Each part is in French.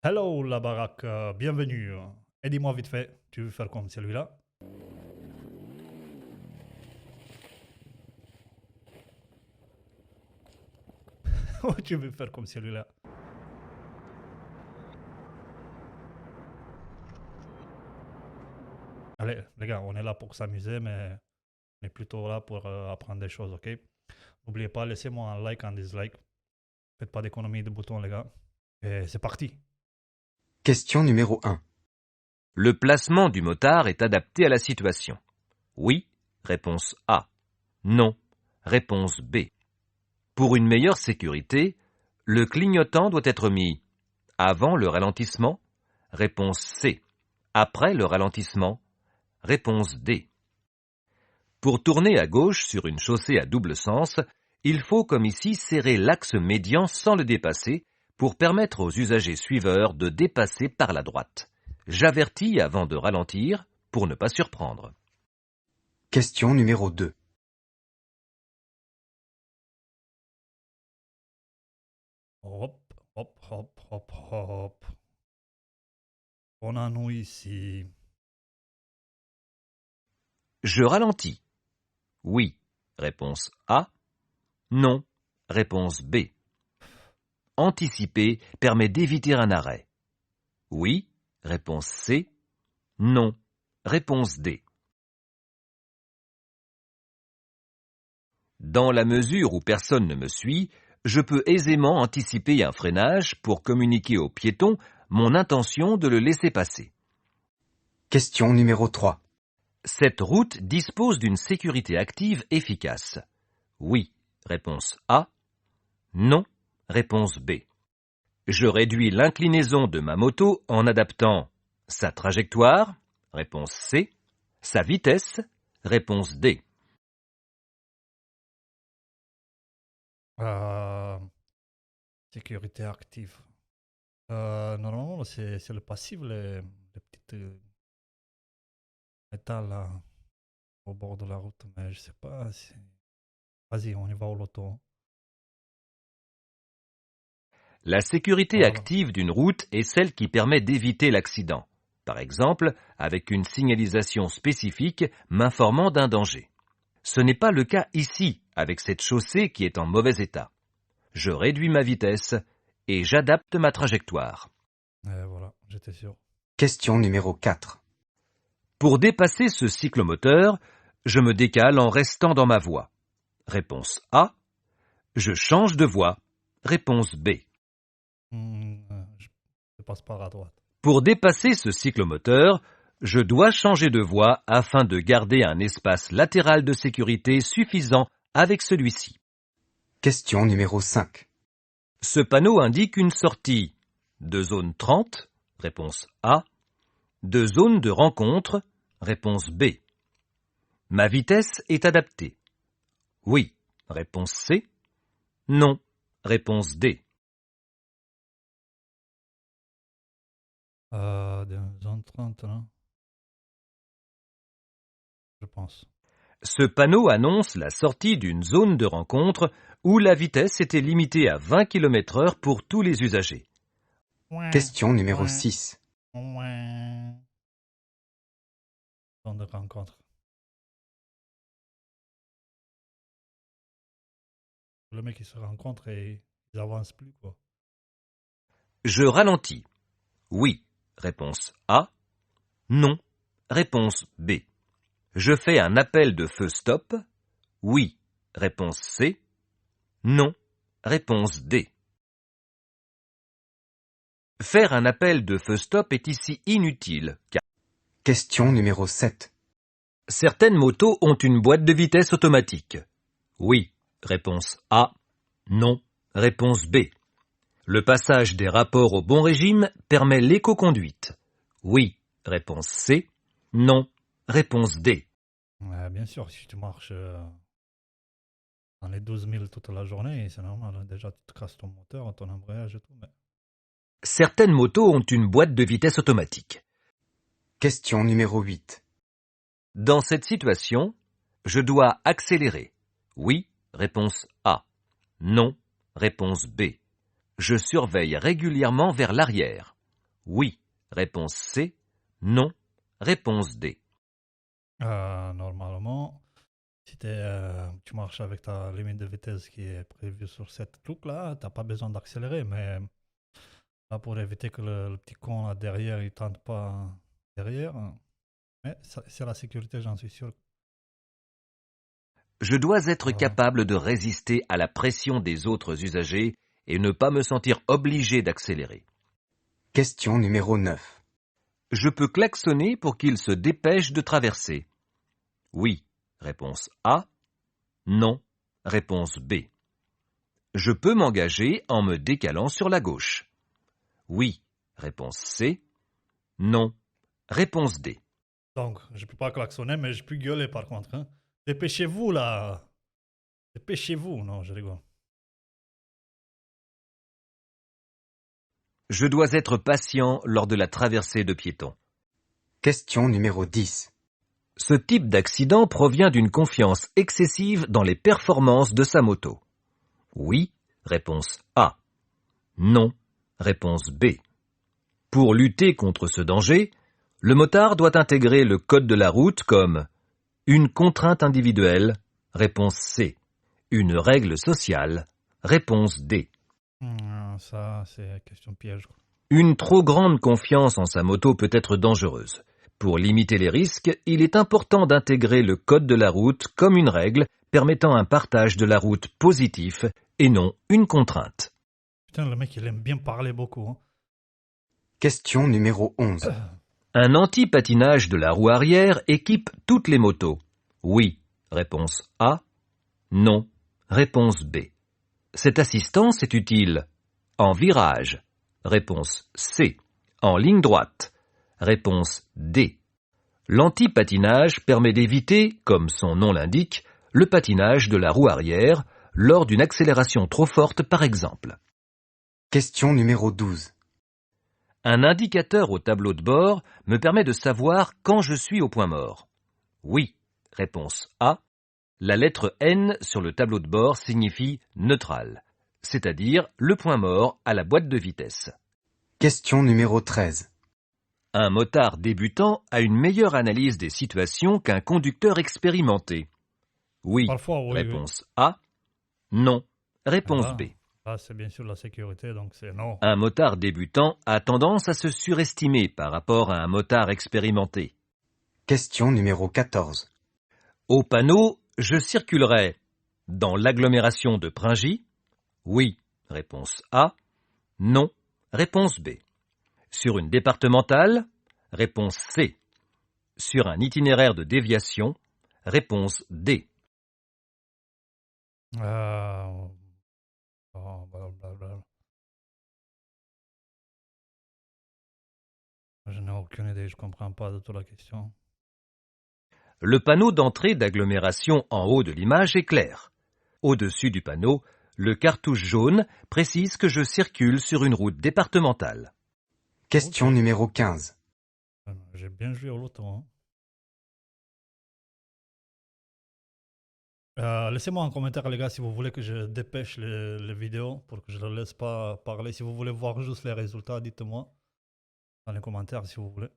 Hello la baraque, bienvenue. Et dis-moi vite fait, tu veux faire comme celui-là? Ou tu veux faire comme celui-là? Allez, les gars, on est là pour s'amuser, mais on est plutôt là pour apprendre des choses, ok? N'oubliez pas, laissez-moi un like, un dislike. Faites pas d'économie de boutons, les gars. Et c'est parti. Question numéro 1. Le placement du motard est adapté à la situation. Oui, réponse A. Non, réponse B. Pour une meilleure sécurité, le clignotant doit être mis avant le ralentissement, réponse C. Après le ralentissement, réponse D. Pour tourner à gauche sur une chaussée à double sens, il faut comme ici serrer l'axe médian sans le dépasser pour permettre aux usagers suiveurs de dépasser par la droite. J'avertis avant de ralentir pour ne pas surprendre. Question numéro 2. Hop, hop, hop, hop, hop. On a nous ici. Je ralentis. Oui, réponse A. Non, réponse B. Anticiper permet d'éviter un arrêt. Oui, réponse C. Non, réponse D. Dans la mesure où personne ne me suit, je peux aisément anticiper un freinage pour communiquer aux piétons mon intention de le laisser passer. Question numéro 3. Cette route dispose d'une sécurité active efficace. Oui, réponse A. Non, réponse B. Je réduis l'inclinaison de ma moto en adaptant sa trajectoire, réponse C, sa vitesse, réponse D. Euh, sécurité active. Normalement, c'est le passif, les petites métal là, au bord de la route, mais je sais pas. Vas-y, on y va au loto. La sécurité Voilà. active d'une route est celle qui permet d'éviter l'accident, par exemple avec une signalisation spécifique m'informant d'un danger. Ce n'est pas le cas ici avec cette chaussée qui est en mauvais état. Je réduis ma vitesse et j'adapte ma trajectoire. Et voilà, j'étais sûr. Question numéro 4. Pour dépasser ce cyclomoteur, je me décale en restant dans ma voie. Réponse A. Je change de voie. Réponse B. Je passe par à droite. Pour dépasser ce cyclomoteur, je dois changer de voie afin de garder un espace latéral de sécurité suffisant avec celui-ci. Question numéro 5. Ce panneau indique une sortie de zone 30, réponse A, de zone de rencontre, réponse B. Ma vitesse est adaptée. Oui, réponse C. Non, réponse D. Dans zone 30, là. Je pense. Ce panneau annonce la sortie d'une zone de rencontre où la vitesse était limitée à 20 km/h pour tous les usagers. Question numéro 6. Zone de rencontre. Le mec, il se rencontre et ils avancent plus, quoi. Je ralentis. Oui, réponse A. Non, réponse B. Je fais un appel de feu stop. Oui, réponse C. Non, réponse D. Faire un appel de feu stop est ici inutile, car Question numéro 7. certaines motos ont une boîte de vitesse automatique. Oui, réponse A. Non, réponse B. Le passage des rapports au bon régime permet l'éco-conduite. Oui, réponse C. Non, réponse D. Ouais, bien sûr, si tu marches dans les 12 000 toute la journée, c'est normal, hein. Déjà, tu te casses ton moteur, ton embrayage et tout. Mais... Certaines motos ont une boîte de vitesse automatique. Question numéro 8. Dans cette situation, je dois accélérer. Oui, réponse A. Non, réponse B. Je surveille régulièrement vers l'arrière. Oui. Réponse C. Non. Réponse D. Normalement, si tu marches avec ta limite de vitesse qui est prévue sur cette truc-là, t'as pas besoin d'accélérer. Mais là, pour éviter que le petit con là derrière, il tente pas derrière. Mais c'est la sécurité, j'en suis sûr. Je dois être Voilà. capable de résister à la pression des autres usagers et ne pas me sentir obligé d'accélérer. Question numéro 9. Je peux klaxonner pour qu'ils se dépêchent de traverser. Oui. Réponse A. Non. Réponse B. Je peux m'engager en me décalant sur la gauche. Oui. Réponse C. Non. Réponse D. Donc, je peux pas klaxonner, mais je peux gueuler par contre. Hein. Dépêchez-vous là. Dépêchez-vous. Non, je rigole. Je dois être patient lors de la traversée de piétons. Question numéro 10. Ce type d'accident provient d'une confiance excessive dans les performances de sa moto. Oui. Réponse A. Non. Réponse B. Pour lutter contre ce danger, le motard doit intégrer le code de la route comme une contrainte individuelle, réponse C. Une règle sociale, réponse D. Ça, c'est question piège. Quoi. Une trop grande confiance en sa moto peut être dangereuse. Pour limiter les risques, il est important d'intégrer le code de la route comme une règle permettant un partage de la route positif et non une contrainte. Putain, le mec, il aime bien parler beaucoup. Hein. Question numéro 11. Un anti-patinage de la roue arrière équipe toutes les motos. Oui. Réponse A. Non. Réponse B. Cette assistance est utile en virage. Réponse C. En ligne droite. Réponse D. L'anti-patinage permet d'éviter, comme son nom l'indique, le patinage de la roue arrière lors d'une accélération trop forte par exemple. Question numéro 12. Un indicateur au tableau de bord me permet de savoir quand je suis au point mort. Oui. Réponse A. La lettre N sur le tableau de bord signifie neutral, c'est-à-dire le point mort à la boîte de vitesse. Question numéro 13. Un motard débutant a une meilleure analyse des situations qu'un conducteur expérimenté. Oui. Parfois, oui. Réponse A. Non. Réponse Là, B. là, c'est bien sûr la sécurité, donc c'est non. Un motard débutant a tendance à se surestimer par rapport à un motard expérimenté. Question numéro 14. Au panneau, je circulerai dans l'agglomération de Pringy. Oui. Réponse A. Non. Réponse B. Sur une départementale. Réponse C. Sur un itinéraire de déviation. Réponse D. Blablabla. Je n'ai aucune idée, je comprends pas de toute la question. Le panneau d'entrée d'agglomération en haut de l'image est clair. Au-dessus du panneau, le cartouche jaune précise que je circule sur une route départementale. Question Ok. numéro 15. J'ai bien joué au loto. Hein. Laissez-moi un commentaire, les gars, si vous voulez que je dépêche les vidéos pour que je ne le laisse pas parler. Si vous voulez voir juste les résultats, dites-moi dans les commentaires si vous voulez.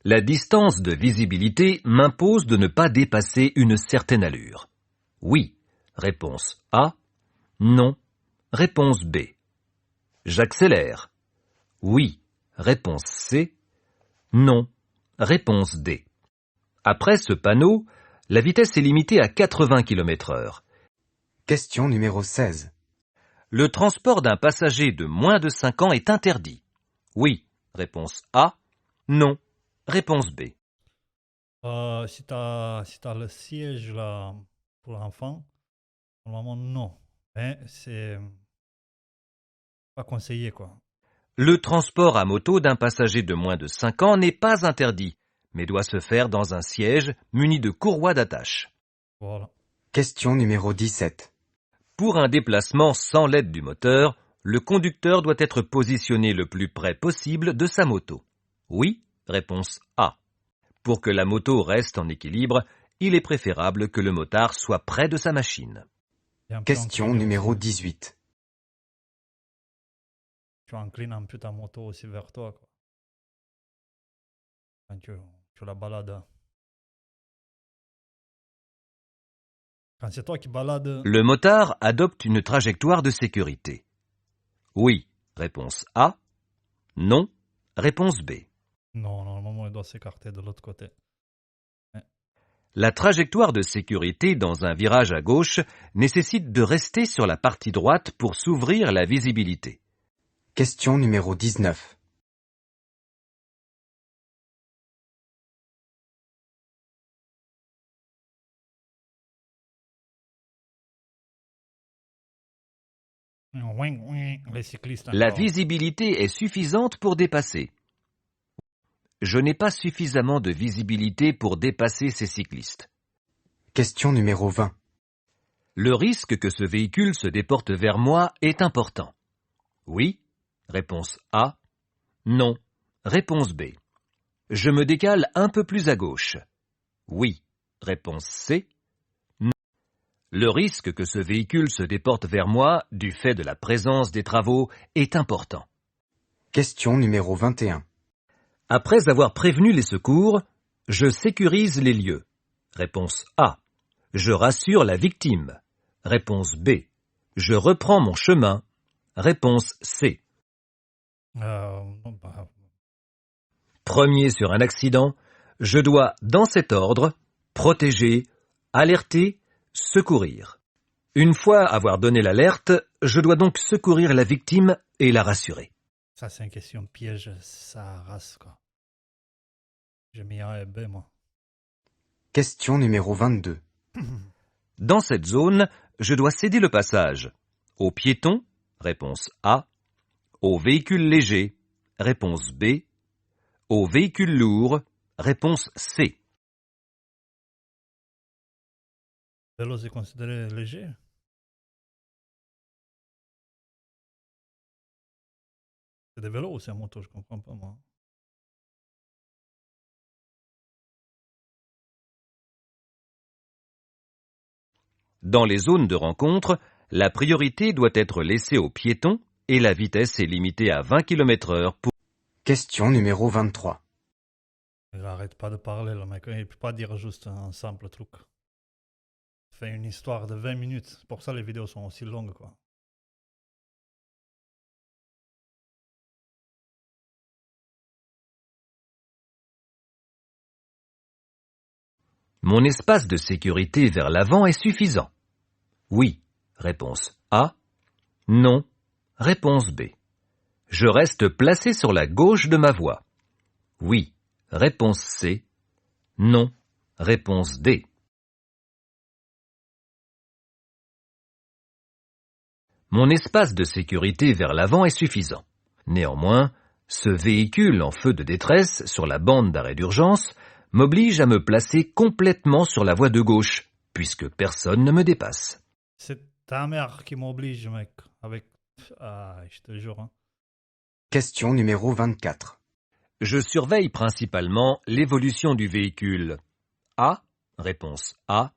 La distance de visibilité m'impose de ne pas dépasser une certaine allure. Oui. Réponse A. Non. Réponse B. J'accélère. Oui. Réponse C. Non. Réponse D. Après ce panneau, la vitesse est limitée à 80 km/h. Question numéro 16. Le transport d'un passager de moins de 5 ans est interdit. Oui. Réponse A. Non. Réponse B. Si t'as le siège là pour l'enfant, normalement non. Mais c'est pas conseillé quoi. Le transport à moto d'un passager de moins de 5 ans n'est pas interdit, mais doit se faire dans un siège muni de courroies d'attache. Voilà. Question numéro 17. Pour un déplacement sans l'aide du moteur, le conducteur doit être positionné le plus près possible de sa moto. Oui. Réponse A. Pour que la moto reste en équilibre, il est préférable que le motard soit près de sa machine. Et un peu Question incliné numéro aussi. 18. Tu inclines un peu ta moto aussi vers toi. Quoi. Quand tu la balades. Quand c'est toi qui balades, Le motard adopte une trajectoire de sécurité. Oui, réponse A. Non, réponse B. non, normalement, il doit s'écarter de l'autre côté. La trajectoire de sécurité dans un virage à gauche nécessite de rester sur la partie droite pour s'ouvrir la visibilité. Question numéro 19. Ouin, ouin, les cyclistes La encore. visibilité est suffisante pour dépasser. Je n'ai pas suffisamment de visibilité pour dépasser ces cyclistes. Question numéro 20. Le risque que ce véhicule se déporte vers moi est important. Oui, réponse A. Non, réponse B. Je me décale un peu plus à gauche. Oui, réponse C. Non. Le risque que ce véhicule se déporte vers moi, du fait de la présence des travaux, est important. Question numéro 21. Après avoir prévenu les secours, je sécurise les lieux. Réponse A. Je rassure la victime. Réponse B. Je reprends mon chemin. Réponse C. Bah, Premier sur un accident, je dois, dans cet ordre, protéger, alerter, secourir. Une fois avoir donné l'alerte, je dois donc secourir la victime et la rassurer. ça, c'est une question piège, ça rase, quoi. J'ai mis A et B, moi. Question numéro 22. Dans cette zone, je dois céder le passage aux piétons, réponse A, aux véhicules légers, réponse B, aux véhicules lourds, réponse C. Vélo, c'est considéré léger? C'est des vélos ou c'est un moto? Je comprends pas, moi. Dans les zones de rencontre, la priorité doit être laissée aux piétons et la vitesse est limitée à 20 km/h pour... Question numéro 23. Il arrête pas de parler, le mec. Il peut pas dire juste un simple truc. Il fait une histoire de 20 minutes. C'est pour ça les vidéos sont aussi longues, quoi. Mon espace de sécurité vers l'avant est suffisant. Oui, réponse A. Non, réponse B. Je reste placé sur la gauche de ma voie. Oui, réponse C. Non, réponse D. Mon espace de sécurité vers l'avant est suffisant. Néanmoins, ce véhicule en feu de détresse sur la bande d'arrêt d'urgence m'oblige à me placer complètement sur la voie de gauche, puisque personne ne me dépasse. C'est ta mère qui m'oblige, mec. Avec. Ah, je te jure. Hein. Question numéro 24. Je surveille principalement l'évolution du véhicule. A, réponse A.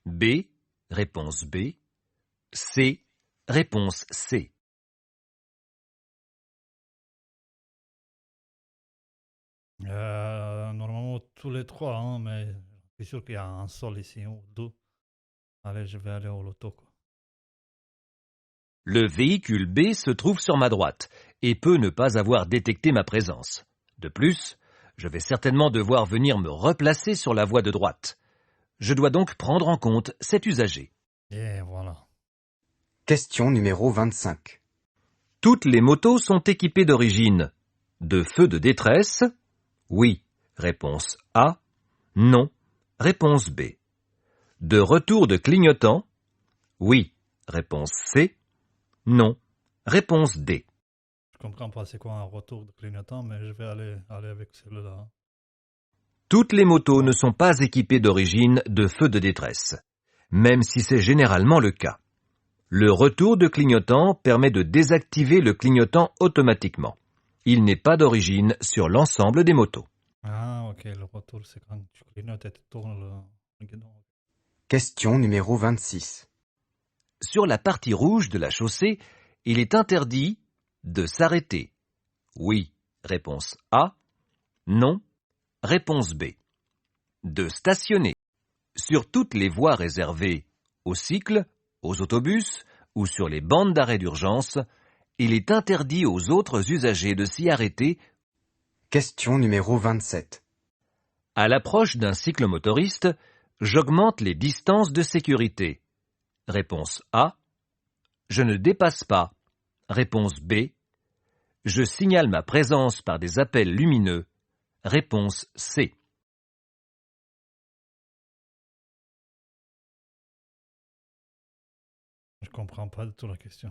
B, réponse B. C, réponse C. Normalement, tous les trois, hein, mais je suis sûr qu'il y a un seul ici ou deux. Allez, je vais aller au loto, quoi. Le véhicule B se trouve sur ma droite et peut ne pas avoir détecté ma présence. De plus, je vais certainement devoir venir me replacer sur la voie de droite. Je dois donc prendre en compte cet usager. Et voilà. Question numéro 25. Toutes les motos sont équipées d'origine. De feu de détresse? Oui. Réponse A. Non. Réponse B. De retour de clignotant? Oui. Réponse C. Non. Réponse D. Je comprends pas c'est quoi un retour de clignotant, mais je vais aller avec celui-là. Toutes les motos ne sont pas équipées d'origine de feu de détresse, même si c'est généralement le cas. Le retour de clignotant permet de désactiver le clignotant automatiquement. Il n'est pas d'origine sur l'ensemble des motos. Ah, ok, le retour, c'est quand tu clignotes et tu tournes le guidon. Question numéro 26. Sur la partie rouge de la chaussée, il est interdit de s'arrêter. Oui, réponse A. Non, Réponse B. De stationner sur toutes les voies réservées aux cycles, aux autobus ou sur les bandes d'arrêt d'urgence, il est interdit aux autres usagers de s'y arrêter. Question numéro 27. À l'approche d'un cyclomotoriste, j'augmente les distances de sécurité. Réponse A. Je ne dépasse pas. Réponse B. Je signale ma présence par des appels lumineux. Réponse C. Je comprends pas du tout la question.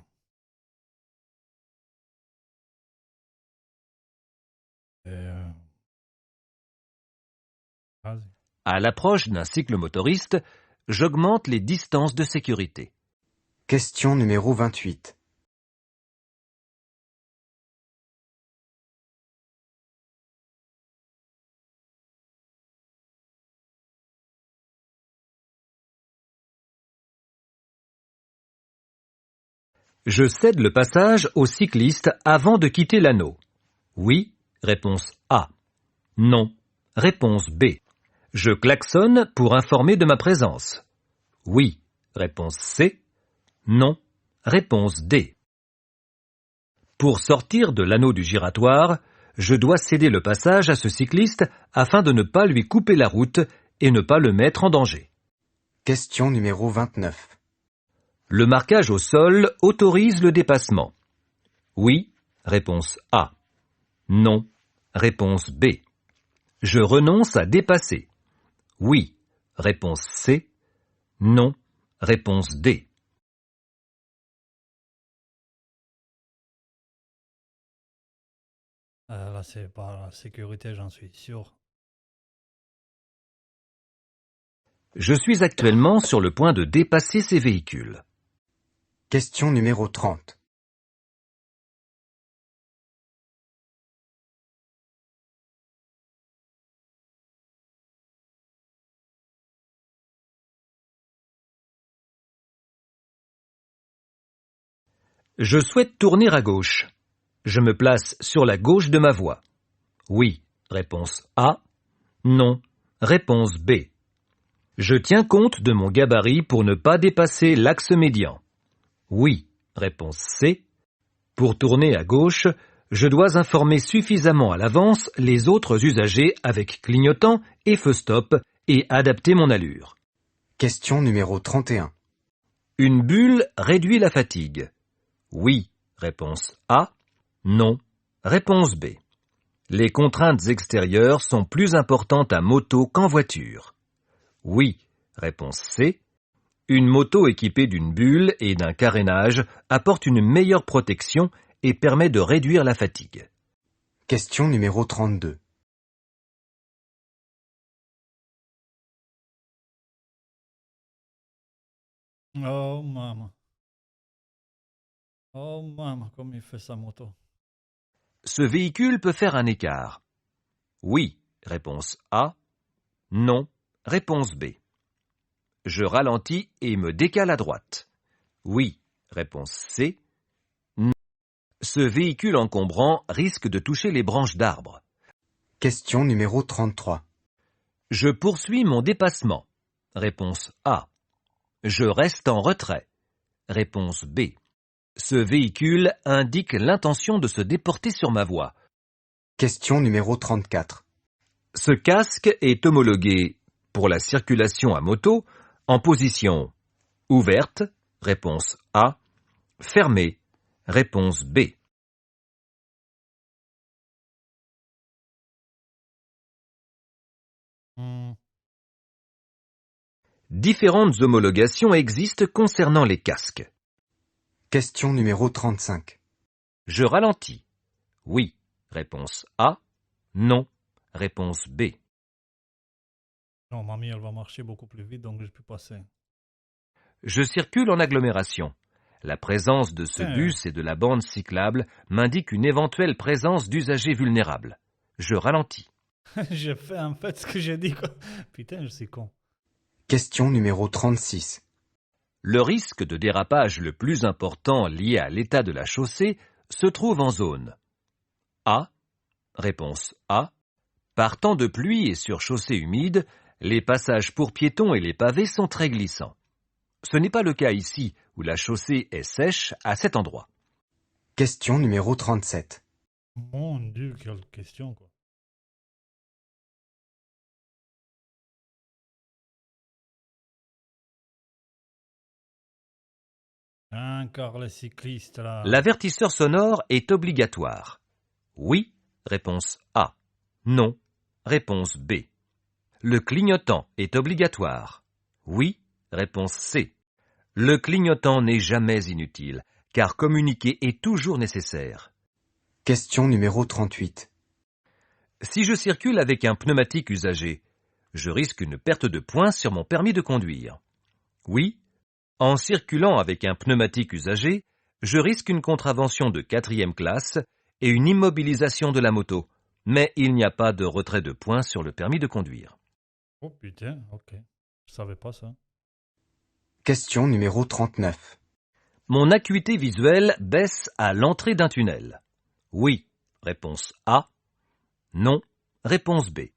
Vas-y. À l'approche d'un cyclomotoriste, j'augmente les distances de sécurité. Question numéro 28. Je cède le passage au cycliste avant de quitter l'anneau. Oui, réponse A. Non, réponse B. Je klaxonne pour informer de ma présence. Oui, réponse C. Non, réponse D. Pour sortir de l'anneau du giratoire, je dois céder le passage à ce cycliste afin de ne pas lui couper la route et ne pas le mettre en danger. Question numéro 29. Le marquage au sol autorise le dépassement. Oui, réponse A. Non, réponse B. Je renonce à dépasser. Oui, réponse C. Non, réponse D. Là, c'est pas la sécurité, j'en suis sûr. Je suis actuellement sur le point de dépasser ces véhicules. Question numéro 30. Je souhaite tourner à gauche. Je me place sur la gauche de ma voie. Oui, réponse A. Non, réponse B. Je tiens compte de mon gabarit pour ne pas dépasser l'axe médian. Oui, réponse C. Pour tourner à gauche, je dois informer suffisamment à l'avance les autres usagers avec clignotant et feu stop et adapter mon allure. Question numéro 31. Une bulle réduit la fatigue. Oui, réponse A. Non, réponse B. Les contraintes extérieures sont plus importantes à moto qu'en voiture. Oui, réponse C. Une moto équipée d'une bulle et d'un carénage apporte une meilleure protection et permet de réduire la fatigue. Question numéro 32. Oh maman. Oh maman, comme il fait sa moto. Ce véhicule peut faire un écart. Oui, réponse A. Non, réponse B. Je ralentis et me décale à droite. Oui, réponse C. Non. Ce véhicule encombrant risque de toucher les branches d'arbres. Question numéro 33. Je poursuis mon dépassement. Réponse A. Je reste en retrait. Réponse B. Ce véhicule indique l'intention de se déporter sur ma voie. Question numéro 34. Ce casque est homologué pour la circulation à moto en position ouverte, réponse A, fermée, réponse B. Différentes homologations existent concernant les casques. Question numéro 35. Je ralentis. Oui, réponse A. Non, réponse B. Non, mamie, elle va marcher beaucoup plus vite, donc je peux passer. Je circule en agglomération. La présence de ce bus et de la bande cyclable m'indique une éventuelle présence d'usagers vulnérables. Je ralentis. J'ai fait en fait ce que j'ai dit, quoi. Putain, je suis con. Question numéro 36. Le risque de dérapage le plus important lié à l'état de la chaussée se trouve en zone A. Réponse A. Par temps de pluie et sur chaussée humide, les passages pour piétons et les pavés sont très glissants. Ce n'est pas le cas ici, où la chaussée est sèche à cet endroit. Question numéro 37. Mon Dieu, quelle question, quoi. Encore les cyclistes, là. L'avertisseur sonore est obligatoire. Oui, réponse A. Non, réponse B. Le clignotant est obligatoire. Oui, réponse C. Le clignotant n'est jamais inutile, car communiquer est toujours nécessaire. Question numéro 38. Si je circule avec un pneumatique usagé, je risque une perte de points sur mon permis de conduire. Oui, en circulant avec un pneumatique usagé, je risque une contravention de 4e classe et une immobilisation de la moto, mais il n'y a pas de retrait de points sur le permis de conduire. Oh putain, ok. Je savais pas ça. Question numéro 39. Mon acuité visuelle baisse à l'entrée d'un tunnel. Oui, réponse A. Non, réponse B.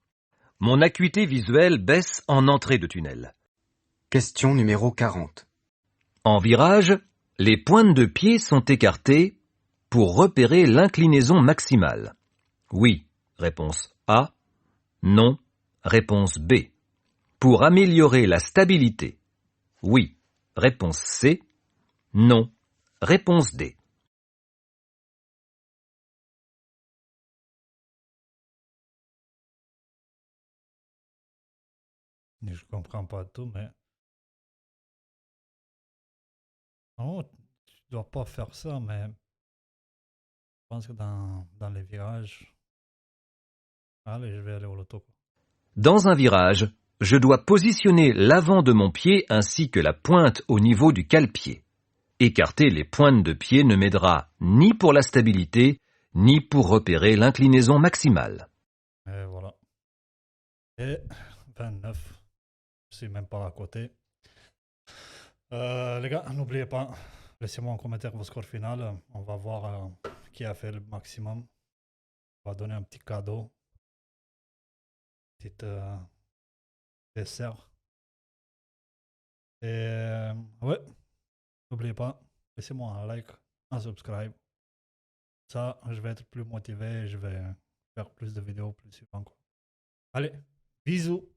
Mon acuité visuelle baisse en entrée de tunnel. Question numéro 40. En virage, les pointes de pied sont écartées pour repérer l'inclinaison maximale. Oui, réponse A. Non, réponse B. Pour améliorer la stabilité. Oui, réponse C. Non, réponse D. Je comprends pas tout, mais... Oh, tu dois pas faire ça, mais... Je pense que dans les virages... Allez, je vais aller au loto, quoi. Dans un virage, je dois positionner l'avant de mon pied ainsi que la pointe au niveau du cale-pied. Écarter les pointes de pied ne m'aidera ni pour la stabilité, ni pour repérer l'inclinaison maximale. Et voilà. Et 29. Je suis même pas à côté. Les gars, n'oubliez pas, laissez-moi en commentaire vos scores finaux. On va voir qui a fait le maximum. On va donner un petit cadeau. Petit dessert. Et ouais, n'oubliez pas, laissez-moi un like, un subscribe. Ça, je vais être plus motivé et je vais faire plus de vidéos plus souvent, quoi. Allez, bisous!